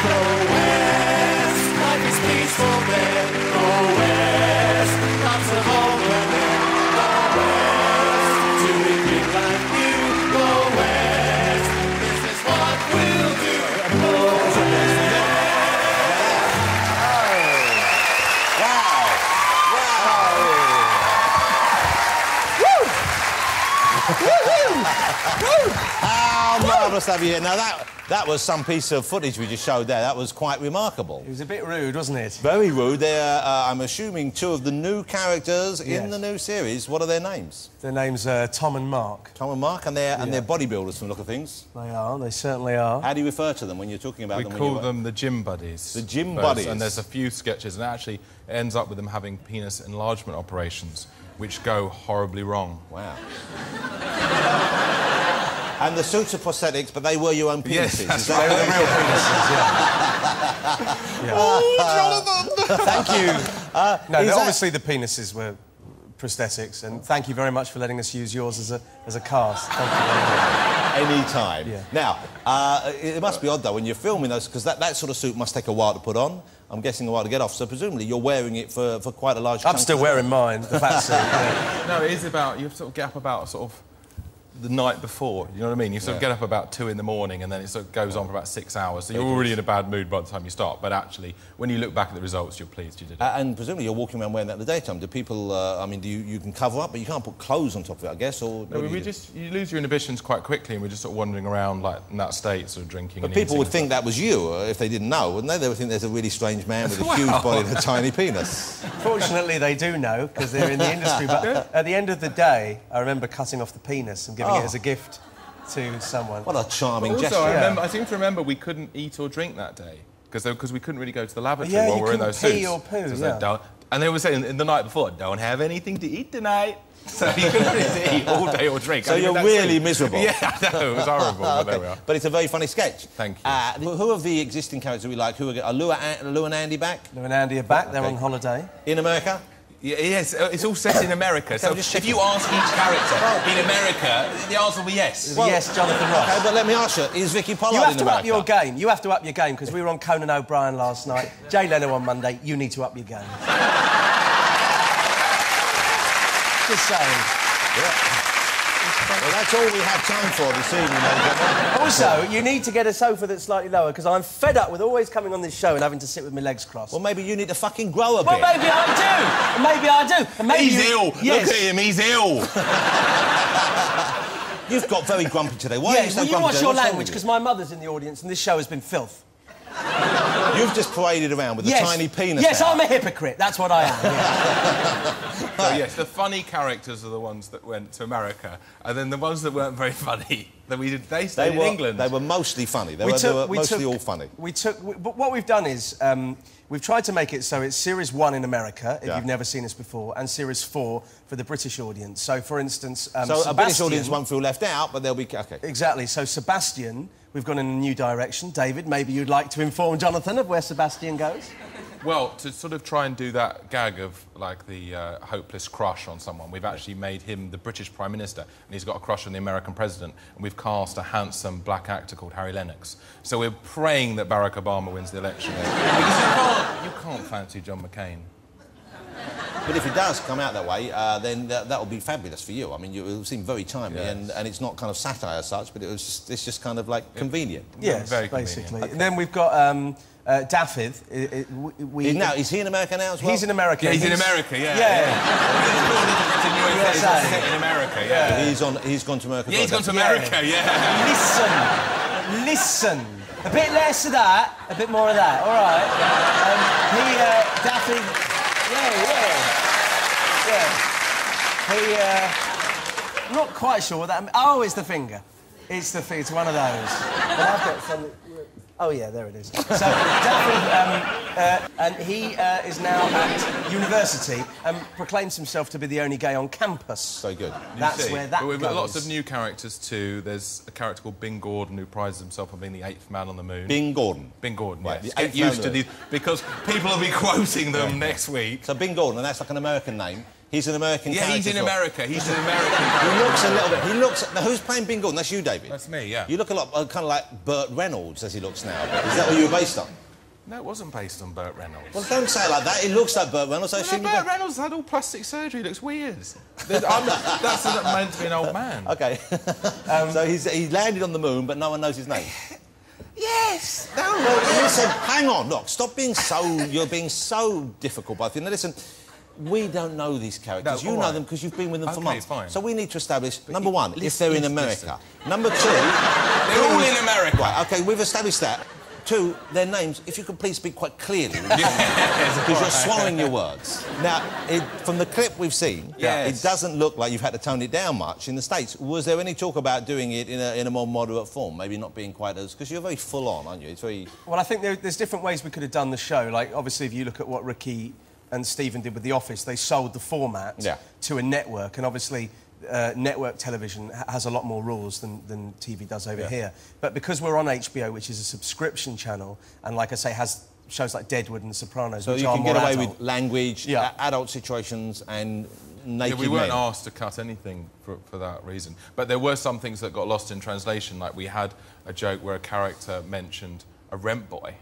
Go west, life is peaceful there. Go west, lots of home there. Go west, to be big like you. Go west, this is what we'll do. Go west. How marvellous to have you here. Now, that was some piece of footage we just showed there. That was quite remarkable. It was a bit rude, wasn't it? Very rude. They're, I'm assuming, two of the new characters in the new series. What are their names? Their names are Tom and Mark. Tom and Mark, and they're bodybuilders from the look of things. They are, they certainly are. How do you refer to them when you're talking about them? We call them the gym buddies. The gym buddies. And there's a few sketches, and it actually ends up with them having penis enlargement operations, which go horribly wrong. Wow. And the suits are prosthetics, but they were your own penises. Yes, that's they were the real penises, yeah. Oh, Jonathan! Thank you. No, obviously the penises were prosthetics, and thank you very much for letting us use yours as a cast. Thank you very much. Any time. Yeah. Now, it must be odd, though, when you're filming those, because that sort of suit must take a while to put on. I'm guessing a while to get off, so presumably you're wearing it for quite a large chunk. I'm still wearing mine, the fat suit. Yeah. No, it is about... You sort of get up about sort of the night before, you know what I mean? You sort of get up about 2 in the morning and then it sort of goes on for about 6 hours, so you're already in a bad mood by the time you start, but actually, when you look back at the results, you're pleased you did it. And presumably you're walking around wearing that in the daytime. Do people, I mean, you can cover up, but you can't put clothes on top of it, I guess, or... No, you lose your inhibitions quite quickly and we're just sort of wandering around, like, in that state, sort of drinking But and people eating would think that was you, if they didn't know, wouldn't they? They would think there's a really strange man with a huge body and a tiny penis. Fortunately, they do know, because they're in the industry, but at the end of the day, I remember cutting off the penis and giving it as a gift to someone. What a charming also, gesture. I seem to remember we couldn't eat or drink that day because we couldn't really go to the lavatory while we were in those suits. Yeah, you couldn't pee or poo, and they were saying in the night before, don't have anything to eat tonight. So you couldn't really eat all day or drink. So you're really miserable. Yeah, I know, it was horrible, but there we are. But it's a very funny sketch. Thank you. Who of the existing characters we like? Are Lou and Andy back? Lou and Andy are back, they're on holiday. In America? Yes, it's all set in America, so if you ask each character in America, the answer will be yes. Yes, Jonathan Ross. Okay, but let me ask you, is Vicky Pollard in America? You have to up your game. You have to up your game, because we were on Conan O'Brien last night, Jay Leno on Monday. You need to up your game. Just saying. Yeah. Well, that's all we have time for this evening, ladies and gentlemen. Also, you need to get a sofa that's slightly lower, because I'm fed up with always coming on this show and having to sit with my legs crossed. Well, maybe you need to fucking grow a bit. Well, maybe I do. Maybe I do. And maybe he's ill. Yes. Look at him, he's ill. You've got very grumpy today. Why are you so grumpy? You watch your language, because my mother's in the audience and this show has been filth. You've just paraded around with a tiny penis. Yes, out. I'm a hypocrite. That's what I am. Yeah. So yes, the funny characters are the ones that went to America, and then the ones that weren't very funny that we did. They stayed in England. They were mostly funny. They were mostly all funny. But what we've done is we've tried to make it so it's Series 1 in America, if you've never seen us before, and Series 4 for the British audience. So, for instance, so a British audience won't feel left out, but they'll be okay. Exactly. So Sebastian, we've gone in a new direction. David, maybe you'd like to inform Jonathan of where Sebastian goes. Well, to sort of try and do that gag of, like, the hopeless crush on someone, we've actually made him the British Prime Minister, and he's got a crush on the American President, and we've cast a handsome black actor called Harry Lennox. So we're praying that Barack Obama wins the election. Because you can't fancy John McCain. But if it does come out that way, then that will be fabulous for you. I mean, it will seem very timely, and it's not kind of satire as such, but it's just kind of, like, convenient. Yes, very basically. Convenient. Okay. And then we've got... Daffyd, is he in America now as well? He's in America. Yeah, he's in America, yeah. He's in America, yeah. He's gone to America. Yeah, he's gone to America, yeah. Listen. A bit less of that, a bit more of that, all right. Daffyd... I'm not quite sure what that... Oh, it's the finger. It's one of those. But I've got something... Oh, yeah, there it is. So, Daphragh, and he is now at university and proclaims himself to be the only gay on campus. So good. That's where that But we've got goes. lots of new characters too. There's a character called Bing Gordon who prides himself on being the 8th man on the moon. Bing Gordon. Bing Gordon, Right, yes. the Get 8th man used on to the these, because people will be quoting them next week. So Bing Gordon, and that's like an American name. He's an American Yeah, character. he's in as well. America. He's an American He character. looks a little bit... He looks... Now, who's playing Bing Gordon? That's you, David. That's me, yeah. You look a lot kind of like Burt Reynolds as he looks now. Is that what you were based on? No, it wasn't based on Burt Reynolds. Well, don't say it like that. It looks like Burt Reynolds. I assume No, you Burt Reynolds had all plastic surgery. He looks weird. That's meant to be an old man. OK. So he's landed on the moon, but no one knows his name. Yes! No, well, listen, hang on. Look, stop being so... You're being so difficult, both of you. Now, listen... We don't know these characters. No, you all know right. them because you've been with them for OK, months. fine. So we need to establish, number one, if listen, they're in listen, America. Number two... They're all in America. Right, OK, we've established that. Two, their names, if you could please speak quite clearly. Because you're swallowing your words. Now, from the clip we've seen, Yes. it doesn't look like you've had to tone it down much in the States. Was there any talk about doing it in a more moderate form? Maybe not being quite as... Because you're very full-on, aren't you? It's very... Well, I think there's different ways we could have done the show. Like, obviously, if you look at what Ricky and Stephen did with The Office, they sold the format to a network, and obviously network television has a lot more rules than TV does over here. But because we're on HBO, which is a subscription channel, and like I say, has shows like Deadwood and The Sopranos, So which you are can more get away adult. with language, adult situations, and naked we weren't men. asked to cut anything for that reason. But there were some things that got lost in translation, like we had a joke where a character mentioned a rent boy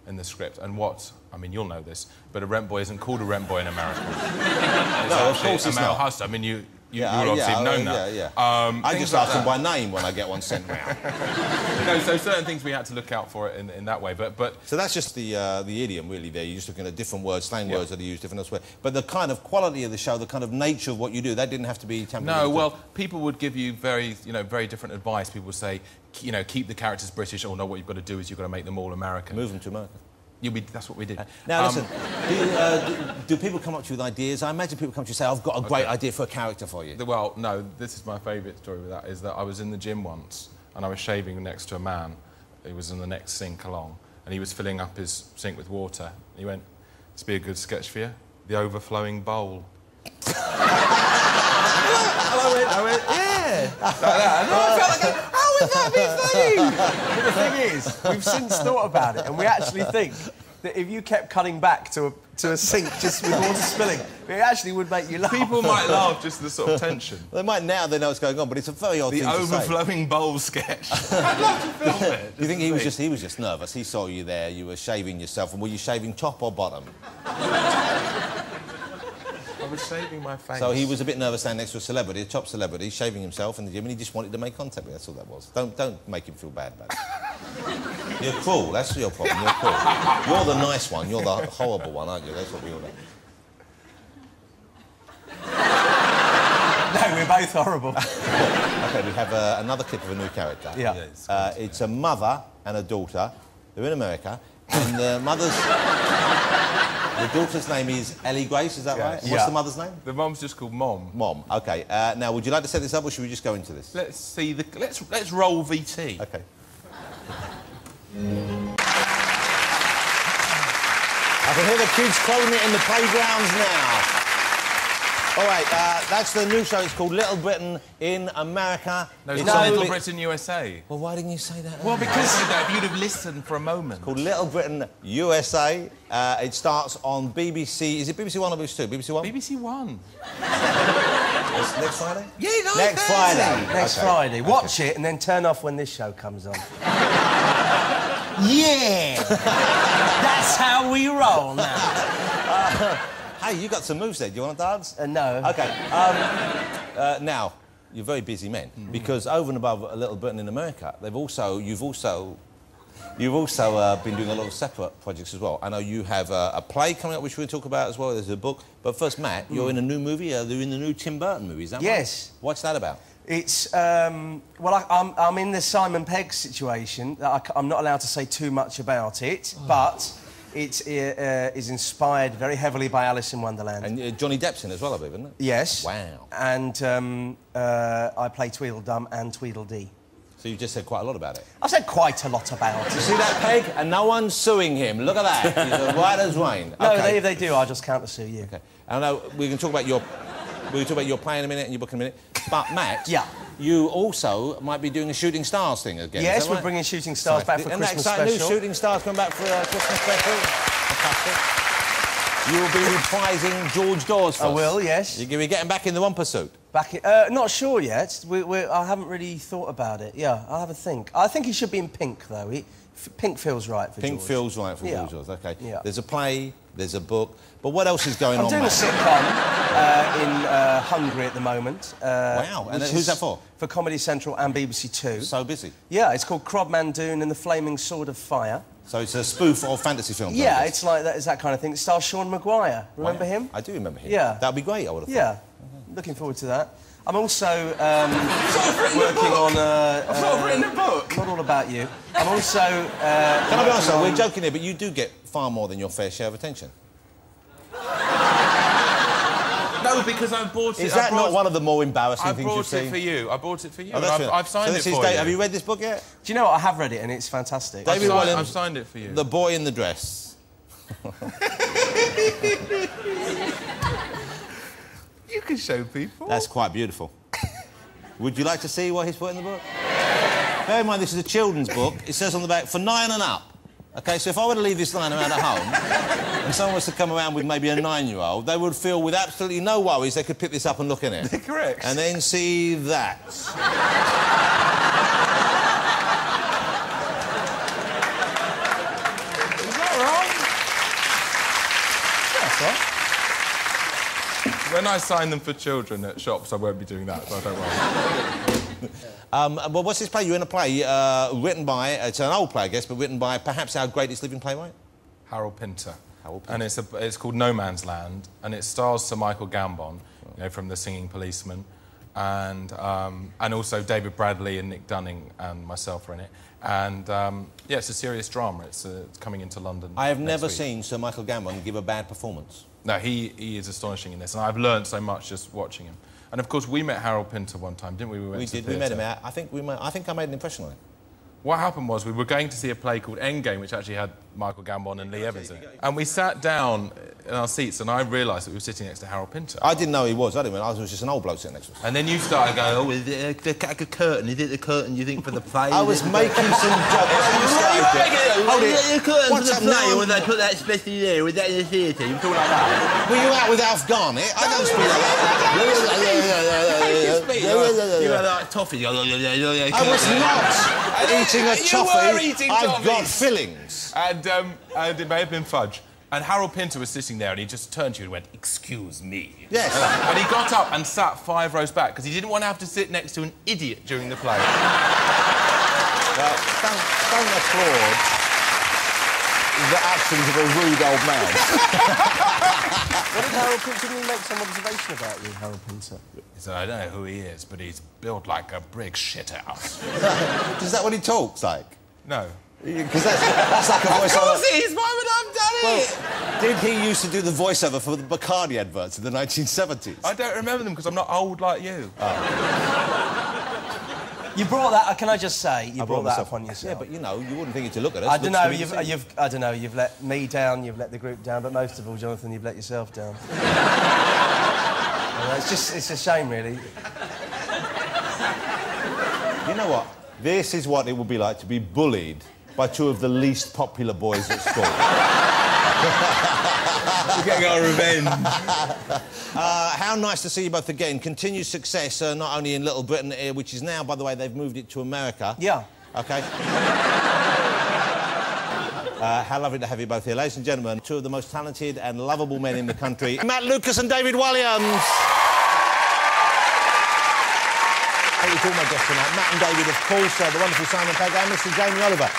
in the script, and what... I mean, you'll know this, but a rent boy isn't called a rent boy in America. No, of course a it's male not. hustle. I mean, you would obviously have known that. I things just like ask them that. by name when I get one sent round. No, so certain things we had to look out for in that way, but So that's just the idiom, really, there. You're just looking at different words, slang words that are used different elsewhere. But the kind of quality of the show, the kind of nature of what you do, that didn't have to be tempered. no, well, people would give you very different advice. People would say, keep the characters British. Oh, no, what you've got to do is you've got to make them all American. Move them to America. That's what we did. Now, listen, do people come up to you with ideas? I imagine people come to you and say, I've got a great idea for a character for you. Well, no, this is my favourite story with that, is that I was in the gym once and I was shaving next to a man who was in the next sink along, and he was filling up his sink with water. He went, "This would be a good sketch for you, the overflowing bowl." I went, yeah. Like that. And I felt like, how would that be funny? But the thing is, we've since thought about it, and we actually think that if you kept cutting back to a sink just with water spilling, it actually would make you laugh. People might laugh just the sort of tension. They might now, they know what's going on, but it's a very odd The thing to say. overflowing bowl sketch. I'd love to film it. Do you think he was just nervous? He saw you there, you were shaving yourself, and were you shaving top or bottom? I was shaving my face. So he was a bit nervous standing next to a celebrity, a top celebrity, shaving himself in the gym, and he just wanted to make contact with you. That's all that was. Don't make him feel bad about it. You're cruel. That's your problem. You're cruel. You're the nice one. You're the horrible one, aren't you? That's what we all know. No, we're both horrible. OK, we have another clip of a new character. Yeah. It's a mother and a daughter. They're in America, and the mother's... The daughter's name is Ellie Grace, is that right? And what's the mother's name? The mum's just called Mom. Mom. OK. Now, would you like to set this up, or should we just go into this? Let's see the... Let's roll VT. OK. I can hear the kids quoting it in the playgrounds now. All right, that's the new show. It's called Little Britain in America. No, it's It's called on Little B- Britain USA. Well, why didn't you say that? Well, because if you'd have listened for a moment. Called Little Britain USA. It starts on BBC. Is it BBC One or BBC Two? BBC One. BBC One. Next Friday. Yeah, no, Next Friday. Next Okay. Friday. Watch it and then turn off when this show comes on. Yeah! That's how we roll now. Hey, you got some moves there. Do you want to dance? No. OK. Now, you're very busy men, because over and above A Little Britain in America, you've also been doing a lot of separate projects as well. I know you have a play coming up, which we're going to talk about as well. There's a book. But first, Matt, you're in a new movie. You're in the new Tim Burton movie, is that right? Yes. What's that about? It's, well, I'm in the Simon Pegg situation. I'm not allowed to say too much about it, but it is inspired very heavily by Alice in Wonderland. And Johnny Depp's in as well, I believe, isn't it? Yes. Wow. And I play Tweedledum and Tweedledee. So you just said quite a lot about it. I've said quite a lot about You it. see that, Peg? And no one's suing him. Look at that. He's as white as rain. No, Okay. if they do, I'll just counter-sue you. Okay. I know we can talk about your play in a minute and your book in a minute. But Matt, yeah, you also might be doing a Shooting Stars thing again. Yes, right? We're bringing Shooting Stars back for Christmas exciting special. New Shooting Stars coming back for Christmas special. Fantastic. You will be reprising George Dawes for us. I will, yes. You're going to be getting back in the one pursuit. Back in, not sure yet. I haven't really thought about it. Yeah, I'll have a think. I think he should be in pink, though. Pink feels right for Pink George. feels right for George Dawes, OK. Yeah. There's a play, there's a book, but what else is going on, I'm doing Matt? a sitcom in Hungary at the moment. Wow, and who's that for? For Comedy Central and BBC Two. So busy. Yeah, it's called Crob Mandoon and the Flaming Sword of Fire. So it's a spoof of fantasy films. Yeah, it's like that. It's that kind of thing. It stars Sean Maguire. Remember him? I do remember him. Yeah. That'd be great, I would have thought. Yeah. Looking forward to that. I'm also working on I've not written a book. Not all about you. I'm also. Can I be honest, though, we're joking here, but you do get far more than your fair share of attention. No, because I bought it. Is that not one of the more embarrassing things you've seen? I bought it for you. I bought it for you. Oh, I've signed it for you. Have you read this book yet? Do you know what? I have read it and it's fantastic. David Walliams, I've signed it for you. The Boy in the Dress. You can show people. That's quite beautiful. Would you like to see what he's put in the book? Bear in mind, this is a children's book. It says on the back, for 9 and up. OK, so if I were to leave this lying around at home and someone was to come around with maybe a 9-year-old, they would feel with absolutely no worries they could pick this up and look in it. Correct. And then see that. Is that wrong? That's right. When I sign them for children at shops, I won't be doing that, so don't worry. Well, what's this play? You're in a play written by... It's an old play, I guess, but written by perhaps our greatest living playwright? Harold Pinter. Harold Pinter. And it's called No Man's Land, and it stars Sir Michael Gambon, you know, from The Singing Policeman, and also David Bradley and Nick Dunning and myself are in it. And, yeah, it's a serious drama. It's coming into London I have next never week. seen Sir Michael Gambon give a bad performance. No, he is astonishing in this, and I've learned so much just watching him. And, of course, we met Harold Pinter one time, didn't we? We did. We met him out. I think I made an impression on him. What happened was we were going to see a play called Endgame, which actually had Michael Gambon and Lee Evans in it. And we sat down in our seats, and I realised that we were sitting next to Harold Pinter. I didn't know he was. I didn't realise I was just an old bloke sitting next to us. And then you started going, oh, is it a curtain? Is it the curtain you think for the play? I was making some jokes. Hold it. The curtain for the play, or they put that especially there? Was that in the theatre? You talk like that? Were you out with Alf Garnett? I don't speak like that. You were like toffee. I was not eating a toffee. You were eating I've got toffees. fillings. And it may have been fudge. And Harold Pinter was sitting there and he just turned to you and went, excuse me. Yes. And he got up and sat 5 rows back because he didn't want to have to sit next to an idiot during the play. Well, don't applaud the actions of a rude old man. What did Harold Pinter... Didn't he make some observation about you, Harold Pinter? He said, I don't know who he is, but he's built like a brick shithouse. Is that what he talks like? No. Because that's like a voiceover. Of course it is! Why would I have done it? Well, did he used to do the voiceover for the Bacardi adverts in the 1970s? I don't remember them because I'm not old like you. You brought that... Can I just say, you brought that myself upon yourself. Yeah, but, you know, you wouldn't think it to look at us. I don't Looks know, really decent. I don't know, you've let me down, you've let the group down, but most of all, Jonathan, you've let yourself down. It's a shame, really. You know what? This is what it would be like to be bullied by 2 of the least popular boys at school. We're getting our revenge. How nice to see you both again. Continued success, not only in Little Britain, which is now, by the way, they've moved it to America. Yeah. OK. How lovely to have you both here. Ladies and gentlemen, 2 of the most talented and lovable men in the country, Matt Lucas and David Walliams. Thank you to all my guests tonight. Matt and David, of course, the wonderful Simon Pegg and Mr. Jamie Oliver.